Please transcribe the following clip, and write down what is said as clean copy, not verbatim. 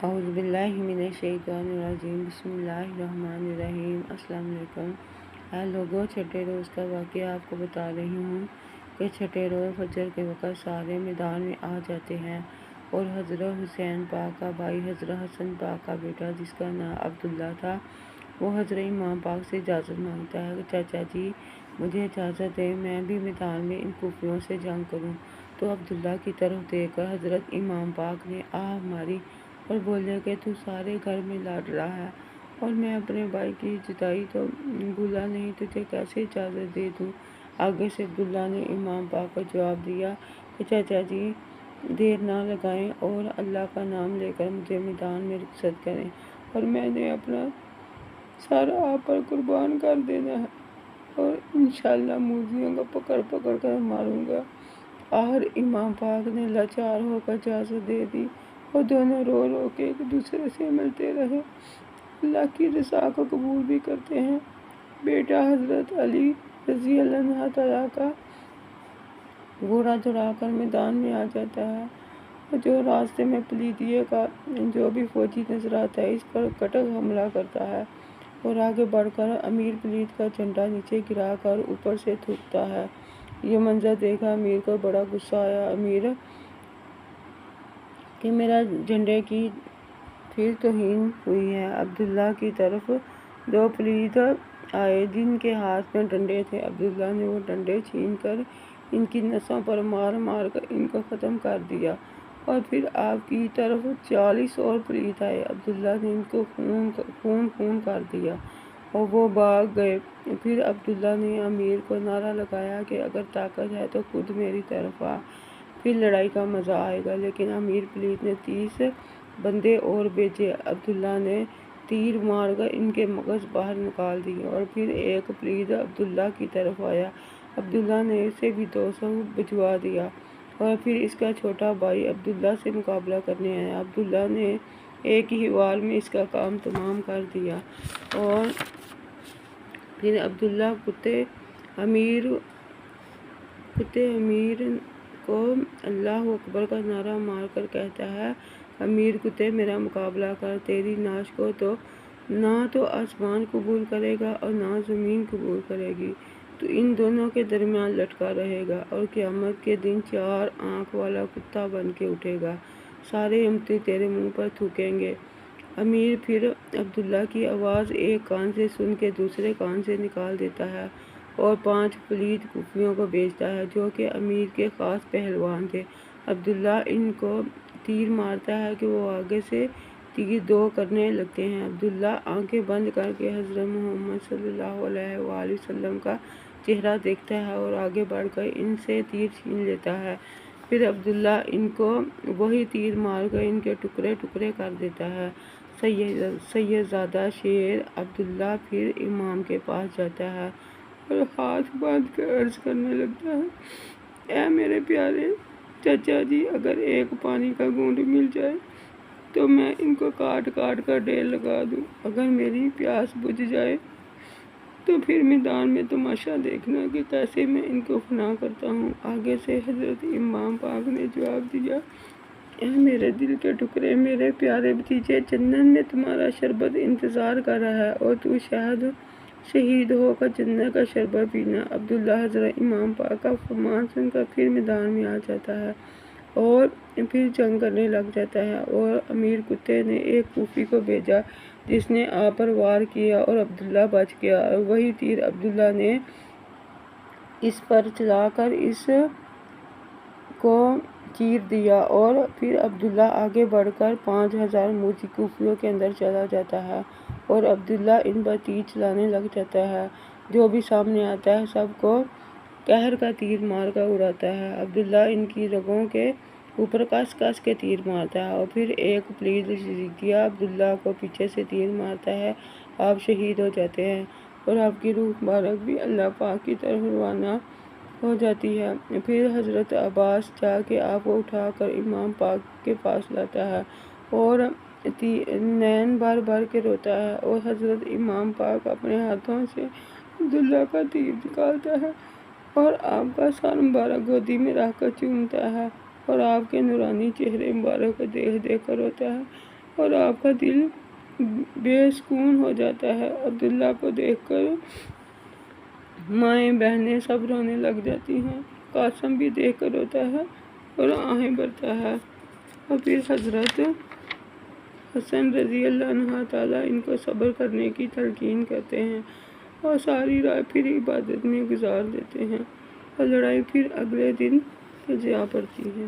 اعوذ باللہ من الشیطان الرجیم بسم اللہ الرحمن الرحیم۔ السلام علیکم۔ لوگوں، چھٹے روز کا واقعہ آپ کو بتا رہی ہوں کہ چھٹے روز فجر کے وقت سارے میدان میں آ جاتے ہیں اور حضرت حسین پاک کا بھائی حضرت حسن پاک کا بیٹا جس کا نام عبداللہ تھا، وہ حضرت امام پاک سے اجازت مانگتا ہے کہ چاچا جی مجھے اجازت دیں، میں بھی میدان میں ان کوفیوں سے جنگ کروں۔ تو عبداللہ کی طرف دیکھ کر حضرت امام پاک نے آہ ماری اور بولے کہ تو سارے گھر میں لڑ رہا ہے اور میں اپنے بھائی کی جدائی تو بھولا نہیں، تجھے کیسے اجازت دے دوں۔ آگے سے عبداللہ نے امام پاک کو جواب دیا کہ چاچا جی دیر نہ لگائیں اور اللہ کا نام لے کر مجھے میدان میں رخصت کریں اور میں نے اپنا سر آپ پر قربان کر دینا ہے اور انشاءاللہ موذیوں کو پکڑ پکڑ کر ماروں گا۔ آخر امام پاک نے لاچار ہو کر اجازت دے دی اور دونوں رو رو کے ایک دوسرے سے ملتے رہے، اللہ کی رضا کو قبول بھی کرتے ہیں۔ بیٹا حضرت علی رضی اللہ عنہ تعالیٰ کا گھوڑا دوڑا کر میدان میں آ جاتا ہے اور جو راستے میں پلیدیے کا جو بھی فوجی نظر آتا ہے اس پر کٹک حملہ کرتا ہے اور آگے بڑھ کر امیر پلید کا جھنڈا نیچے گرا کر اوپر سے تھوکتا ہے۔ یہ منظر دیکھ امیر کو بڑا غصہ آیا، امیر کہ میرا جھنڈے کی پھر توہین ہوئی ہے۔ عبداللہ کی طرف دو پلید آئے جن کے ہاتھ میں ڈنڈے تھے، عبداللہ نے وہ ڈنڈے چھین کر ان کی نسوں پر مار مار کر ان کو ختم کر دیا اور پھر آپ کی طرف 40 اور پلید آئے، عبداللہ نے ان کو خون کر دیا اور وہ بھاگ گئے۔ پھر عبداللہ نے امیر کو نعرہ لگایا کہ اگر طاقت ہے تو خود میری طرف آ، پھر لڑائی کا مزہ آئے گا، لیکن امیر پلید نے 30 بندے اور بھیجے، عبداللہ نے تیر مار کر ان کے مغز باہر نکال دیے اور پھر ایک پلید عبداللہ کی طرف آیا، عبداللہ نے اسے بھی 200 بھجوا دیا اور پھر اس کا چھوٹا بھائی عبداللہ سے مقابلہ کرنے آیا، عبداللہ نے ایک ہی وار میں اس کا کام تمام کر دیا اور پھر عبداللہ کتے امیر کو اللہ اکبر کا نعرہ مار کر کہتا ہے، امیر کتے میرا مقابلہ کر، تیری نعش کو تو نہ تو آسمان قبول کرے گا اور نہ زمین قبول کرے گی، تو ان دونوں کے درمیان لٹکا رہے گا اور قیامت کے دن 4 آنکھ والا کتا بن کے اٹھے گا، سارے امتی تیرے منہ پر تھوکیں گے۔ امیر پھر عبداللہ کی آواز ایک کان سے سن کے دوسرے کان سے نکال دیتا ہے اور 5 پلید کوفیوں کو بھیجتا ہے جو کہ امیر کے خاص پہلوان تھے، عبداللہ ان کو تیر مارتا ہے کہ وہ آگے سے تیر دو کرنے لگتے ہیں، عبداللہ آنکھیں بند کر کے حضرت محمد صلی اللہ علیہ وآلہ وسلم کا چہرہ دیکھتا ہے اور آگے بڑھ کر ان سے تیر چھین لیتا ہے، پھر عبداللہ ان کو وہی تیر مار کر ان کے ٹکڑے ٹکڑے کر دیتا ہے۔ سیدزادہ شیر عبداللہ پھر امام کے پاس جاتا ہے اور ہاتھ باندھ کر عرض کرنے لگتا ہے، اے میرے پیارے چچا جی، اگر ایک پانی کا گھونٹ مل جائے تو میں ان کو کاٹ کاٹ کر ڈھیر لگا دوں، اگر میری پیاس بجھ جائے تو پھر میدان میں تماشا دیکھنا کہ کیسے میں ان کو فنا کرتا ہوں۔ آگے سے حضرت امام پاک نے جواب دیا، اے میرے دل کے ٹکڑے، میرے پیارے بھتیجے، جنت میں تمہارا شربت انتظار کر رہا ہے اور تو شہید ہو کر جنت کا شربت پینا۔ عبداللہ حضرت امام پاک کا فرمان سن کر پھر میدان میں آ جاتا ہے اور پھر جنگ کرنے لگ جاتا ہے اور امیر کتے نے ایک کوفی کو بھیجا جس نے آپ پر وار کیا اور عبداللہ بچ گیا اور وہی تیر عبداللہ نے اس پر چلا کر اس کو چیر دیا اور پھر عبداللہ آگے بڑھ کر 5000 موذی کوفیوں کے اندر چلا جاتا ہے اور عبداللہ ان پر تیر چلانے لگ جاتا ہے، جو بھی سامنے آتا ہے سب کو قہر کا تیر مار کر اڑاتا ہے، عبداللہ ان کی رگوں کے اوپر کس کس کے تیر مارتا ہے اور پھر ایک پلید یزیدیہ عبداللہ کو پیچھے سے تیر مارتا ہے، آپ شہید ہو جاتے ہیں اور آپ کی روح مبارک بھی اللہ پاک کی طرف روانہ ہو جاتی ہے۔ پھر حضرت عباس جا کے آپ کو اٹھا کر امام پاک کے پاس لاتا ہے اور نین بھر بھر کے روتا ہے اور حضرت امام پاک اپنے ہاتھوں سے عبداللہ کا تیر نکالتا ہے اور آپ کا سر مبارک گودی میں رکھ کر چومتا ہے اور آپ کے نورانی چہرے مبارک کو دیکھ دیکھ کر روتا ہے، اور آپ کا دل بے سکون ہو جاتا ہے۔ عبداللہ کو دیکھ کر مائیں بہنیں سب رونے لگ جاتی ہیں۔ قاسم بھی دیکھ کر روتا ہے اور آہیں بھرتا ہے، اور پھر حضرت حسن رضی اللہ عنہ تعالیٰ ان کو صبر کرنے کی تلقین کرتے ہیں اور ساری رات پھر عبادت میں گزار دیتے ہیں، اور لڑائی پھر اگلے دن جا پڑتی ہے۔